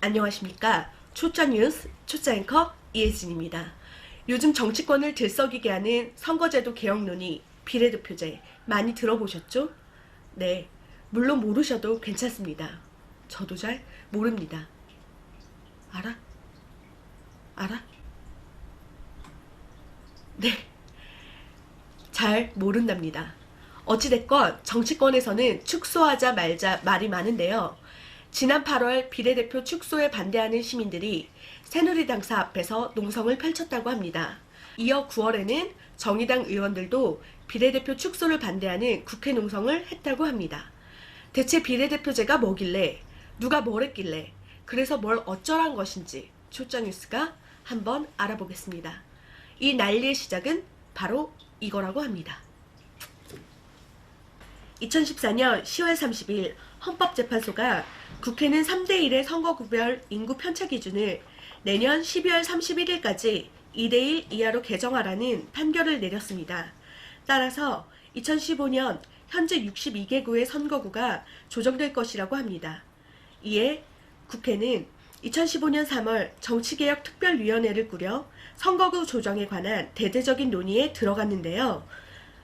안녕하십니까. 초짜뉴스 초짜앵커 이혜진입니다. 요즘 정치권을 들썩이게 하는 선거제도 개혁 논의, 비례대표제 많이 들어보셨죠? 네, 물론 모르셔도 괜찮습니다. 저도 잘 모릅니다. 알아? 알아? 네, 잘 모른답니다. 어찌됐건 정치권에서는 축소하자 말자 말이 많은데요. 지난 8월 비례대표 축소에 반대하는 시민들이 새누리당사 앞에서 농성을 펼쳤다고 합니다. 이어 9월에는 정의당 의원들도 비례대표 축소를 반대하는 국회 농성을 했다고 합니다. 대체 비례대표제가 뭐길래, 누가 뭘 했길래, 그래서 뭘 어쩌란 것인지 초짜뉴스가 한번 알아보겠습니다. 이 난리의 시작은 바로 이거라고 합니다. 2014년 10월 30일 헌법재판소가 국회는 3대1의 선거구별 인구 편차 기준을 내년 12월 31일까지 2대1 이하로 개정하라는 판결을 내렸습니다. 따라서 2015년 현재 62개구의 선거구가 조정될 것이라고 합니다. 이에 국회는 2015년 3월 정치개혁특별위원회를 꾸려 선거구 조정에 관한 대대적인 논의에 들어갔는데요.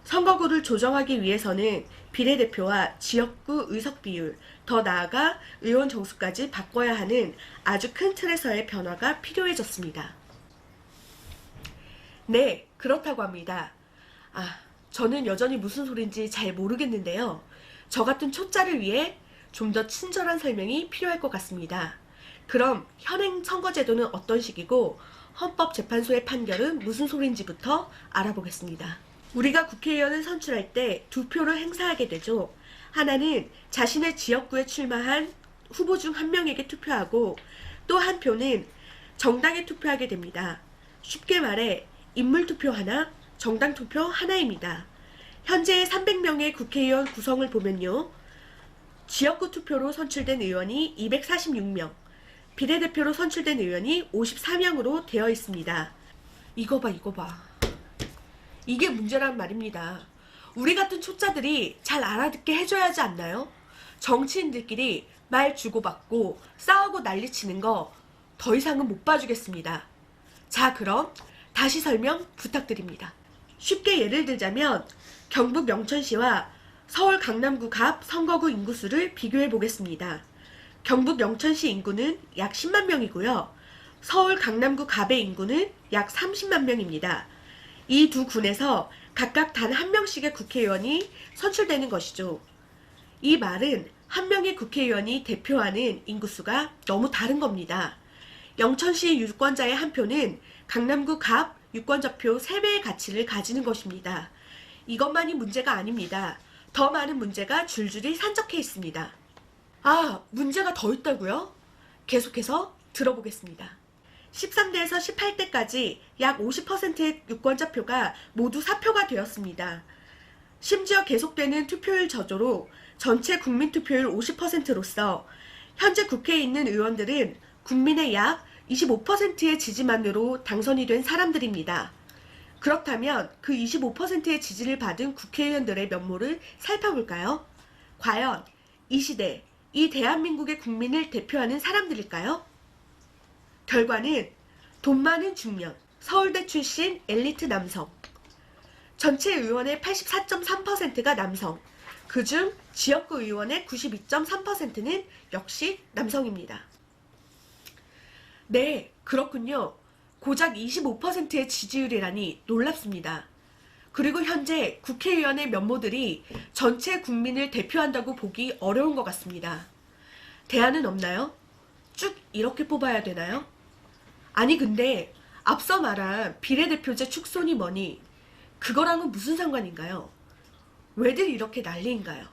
선거구를 조정하기 위해서는 비례대표와 지역구 의석 비율, 더 나아가 의원 정수까지 바꿔야 하는 아주 큰 틀에서의 변화가 필요해졌습니다. 네, 그렇다고 합니다. 저는 여전히 무슨 소린지 잘 모르겠는데요. 저 같은 초짜를 위해 좀 더 친절한 설명이 필요할 것 같습니다. 그럼 현행 선거제도는 어떤 식이고 헌법재판소의 판결은 무슨 소린지부터 알아보겠습니다. 우리가 국회의원을 선출할 때 두 표를 행사하게 되죠. 하나는 자신의 지역구에 출마한 후보 중 한 명에게 투표하고 또 한 표는 정당에 투표하게 됩니다. 쉽게 말해 인물투표 하나, 정당투표 하나입니다. 현재 300명의 국회의원 구성을 보면요. 지역구 투표로 선출된 의원이 246명, 비례대표로 선출된 의원이 54명으로 되어 있습니다. 이거 봐. 이게 문제란 말입니다. 우리 같은 초짜들이 잘 알아듣게 해줘야 하지 않나요? 정치인들끼리 말 주고받고 싸우고 난리치는 거 더 이상은 못 봐주겠습니다. 자, 그럼 다시 설명 부탁드립니다. 쉽게 예를 들자면 경북 영천시와 서울 강남구 갑 선거구 인구수를 비교해 보겠습니다. 경북 영천시 인구는 약 10만 명이고요. 서울 강남구 갑의 인구는 약 30만 명입니다. 이 두 군에서 각각 단 한 명씩의 국회의원이 선출되는 것이죠. 이 말은 한 명의 국회의원이 대표하는 인구수가 너무 다른 겁니다. 영천시 유권자의 한 표는 강남구 갑 유권자표 3배의 가치를 가지는 것입니다. 이것만이 문제가 아닙니다. 더 많은 문제가 줄줄이 산적해 있습니다. 문제가 더 있다고요? 계속해서 들어보겠습니다. 13대에서 18대까지 약 50%의 유권자표가 모두 사표가 되었습니다. 심지어 계속되는 투표율 저조로 전체 국민투표율 50%로서 현재 국회에 있는 의원들은 국민의 약 25%의 지지만으로 당선이 된 사람들입니다. 그렇다면 그 25%의 지지를 받은 국회의원들의 면모를 살펴볼까요? 과연 이 시대, 이 대한민국의 국민을 대표하는 사람들일까요? 결과는 돈 많은 중년, 서울대 출신 엘리트 남성, 전체 의원의 84.3%가 남성, 그중 지역구 의원의 92.3%는 역시 남성입니다. 네, 그렇군요. 고작 25%의 지지율이라니 놀랍습니다. 그리고 현재 국회의원의 면모들이 전체 국민을 대표한다고 보기 어려운 것 같습니다. 대안은 없나요? 쭉 이렇게 뽑아야 되나요? 아니 근데 앞서 말한 비례대표제 축소니 뭐니 그거랑은 무슨 상관인가요? 왜들 이렇게 난리인가요?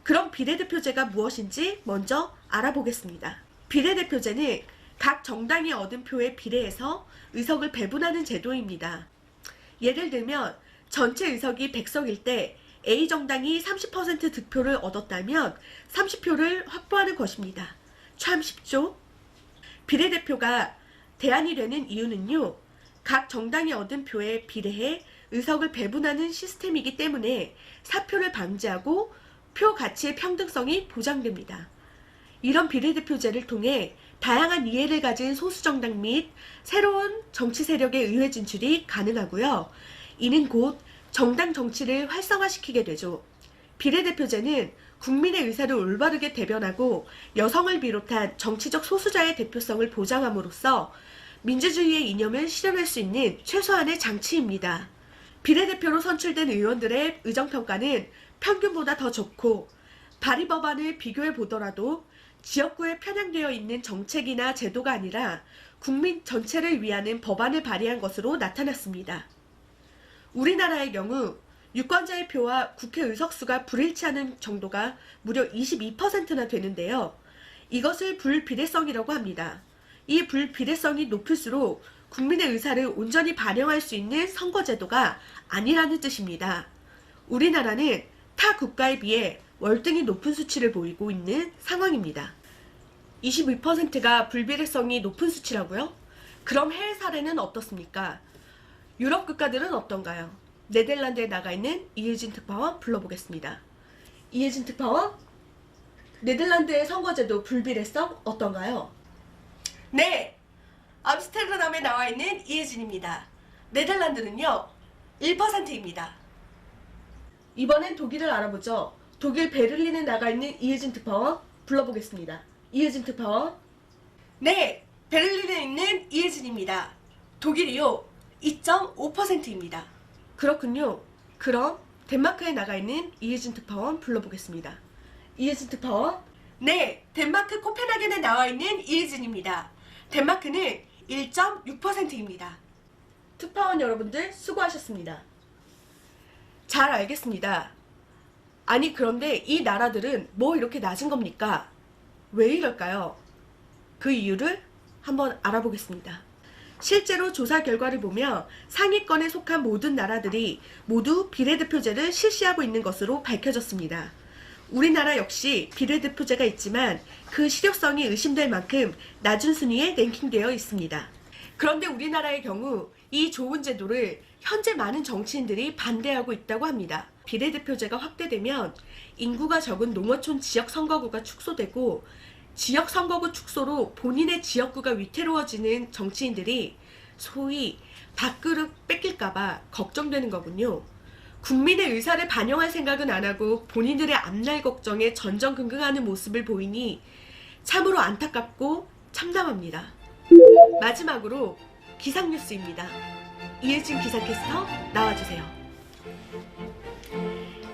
그럼 비례대표제가 무엇인지 먼저 알아보겠습니다. 비례대표제는 각 정당이 얻은 표에 비례해서 의석을 배분하는 제도입니다. 예를 들면 전체 의석이 100석일 때 A정당이 30% 득표를 얻었다면 30표를 확보하는 것입니다. 참 쉽죠? 비례대표가 대안이 되는 이유는요. 각 정당이 얻은 표에 비례해 의석을 배분하는 시스템이기 때문에 사표를 방지하고 표 가치의 평등성이 보장됩니다. 이런 비례대표제를 통해 다양한 이해를 가진 소수정당 및 새로운 정치 세력의 의회 진출이 가능하고요. 이는 곧 정당 정치를 활성화시키게 되죠. 비례대표제는 국민의 의사를 올바르게 대변하고 여성을 비롯한 정치적 소수자의 대표성을 보장함으로써 민주주의의 이념을 실현할 수 있는 최소한의 장치입니다. 비례대표로 선출된 의원들의 의정평가는 평균보다 더 좋고 발의 법안을 비교해 보더라도 지역구에 편향되어 있는 정책이나 제도가 아니라 국민 전체를 위하는 법안을 발의한 것으로 나타났습니다. 우리나라의 경우 유권자의 표와 국회 의석수가 불일치하는 정도가 무려 22%나 되는데요. 이것을 불비례성이라고 합니다. 이 불비례성이 높을수록 국민의 의사를 온전히 반영할 수 있는 선거제도가 아니라는 뜻입니다. 우리나라는 타 국가에 비해 월등히 높은 수치를 보이고 있는 상황입니다. 22%가 불비례성이 높은 수치라고요? 그럼 해외 사례는 어떻습니까? 유럽 국가들은 어떤가요? 네덜란드에 나가 있는 이혜진 특파원 불러보겠습니다. 이혜진 특파원, 네덜란드의 선거제도 불비례성 어떤가요? 네, 암스테르담에 나와 있는 이혜진입니다. 네덜란드는요, 1%입니다. 이번엔 독일을 알아보죠. 독일 베를린에 나가 있는 이혜진 특파원 불러보겠습니다. 이혜진 특파원. 네, 베를린에 있는 이혜진입니다. 독일이요, 2.5%입니다. 그렇군요. 그럼 덴마크에 나가 있는 이혜진 특파원 불러보겠습니다. 이혜진 특파원. 네, 덴마크 코펜하겐에 나와 있는 이혜진입니다. 덴마크는 1.6%입니다. 특파원 여러분들 수고하셨습니다. 잘 알겠습니다. 아니 그런데 이 나라들은 뭐 이렇게 낮은 겁니까? 왜 이럴까요? 그 이유를 한번 알아보겠습니다. 실제로 조사 결과를 보면 상위권에 속한 모든 나라들이 모두 비례대표제를 실시하고 있는 것으로 밝혀졌습니다. 우리나라 역시 비례대표제가 있지만 그 실효성이 의심될 만큼 낮은 순위에 랭킹되어 있습니다. 그런데 우리나라의 경우 이 좋은 제도를 현재 많은 정치인들이 반대하고 있다고 합니다. 비례대표제가 확대되면 인구가 적은 농어촌 지역 선거구가 축소되고 지역 선거구 축소로 본인의 지역구가 위태로워지는 정치인들이 소위 밥그릇 뺏길까봐 걱정되는 거군요. 국민의 의사를 반영할 생각은 안 하고 본인들의 앞날 걱정에 전전긍긍하는 모습을 보이니 참으로 안타깝고 참담합니다. 마지막으로 기상뉴스입니다. 이혜진 기상캐스터 나와주세요.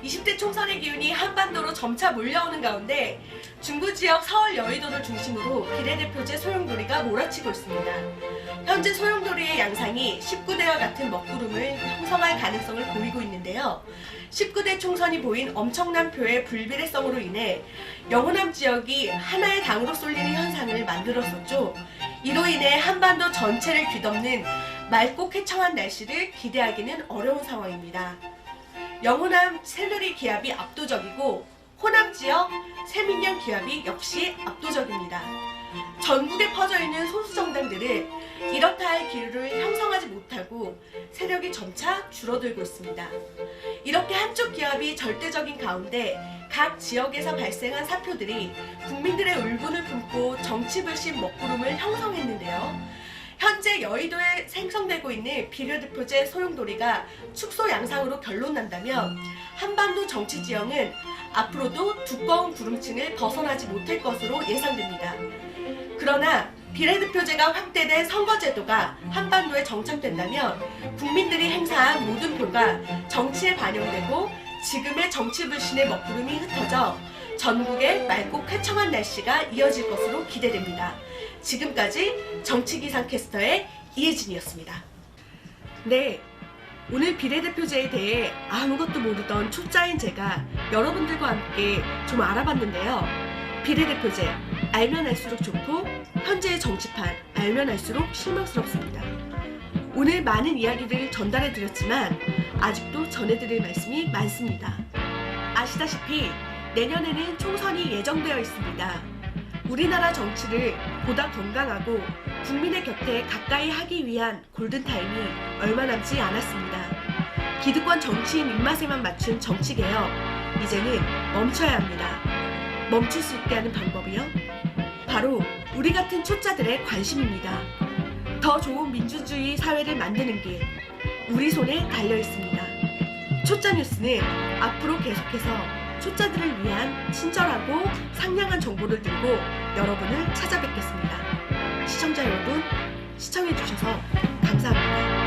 20대 총선의 기운이 한반도로 점차 몰려오는 가운데 중부 지역 서울 여의도를 중심으로 비례대표제 소용돌이가 몰아치고 있습니다. 현재 소용돌이의 양상이 19대와 같은 먹구름을 형성할 가능성을 보이고 있는데요. 19대 총선이 보인 엄청난 표의 불비례성으로 인해 영호남 지역이 하나의 당으로 쏠리는 현상을 만들었었죠. 이로 인해 한반도 전체를 뒤덮는 맑고 쾌청한 날씨를 기대하기는 어려운 상황입니다. 영호남 새누리 기압이 압도적이고 호남 지역 새민영 기압이 역시 압도적입니다. 전국에 퍼져있는 소수정당들은 이렇다 할 기류를 형성하지 못하고 세력이 점차 줄어들고 있습니다. 이렇게 한쪽 기압이 절대적인 가운데 각 지역에서 발생한 사표들이 국민들의 울분을 품고 정치불신 먹구름을 형성했는데요. 현재 여의도에 생성되고 있는 비례대표제 소용돌이가 축소 양상으로 결론난다면 한반도 정치 지형은 앞으로도 두꺼운 구름층을 벗어나지 못할 것으로 예상됩니다. 그러나 비례대표제가 확대된 선거제도가 한반도에 정착된다면 국민들이 행사한 모든 표가 정치에 반영되고 지금의 정치불신의 먹구름이 흩어져 전국에 맑고 쾌청한 날씨가 이어질 것으로 기대됩니다. 지금까지 정치기상캐스터의 이혜진이었습니다. 네, 오늘 비례대표제에 대해 아무것도 모르던 초짜인 제가 여러분들과 함께 좀 알아봤는데요. 비례대표제, 알면 알수록 좋고 현재의 정치판, 알면 알수록 실망스럽습니다. 오늘 많은 이야기를 전달해드렸지만 아직도 전해드릴 말씀이 많습니다. 아시다시피 내년에는 총선이 예정되어 있습니다. 우리나라 정치를 보다 건강하고 국민의 곁에 가까이 하기 위한 골든타임이 얼마 남지 않았습니다. 기득권 정치인 입맛에만 맞춘 정치개혁, 이제는 멈춰야 합니다. 멈출 수 있게 하는 방법이요? 바로 우리 같은 초짜들의 관심입니다. 더 좋은 민주주의 사회를 만드는 길, 우리 손에 달려 있습니다. 초짜 뉴스는 앞으로 계속해서 초짜들을 위한 친절하고 상냥한 정보를 들고 여러분을 찾아뵙겠습니다. 시청자 여러분, 시청해주셔서 감사합니다.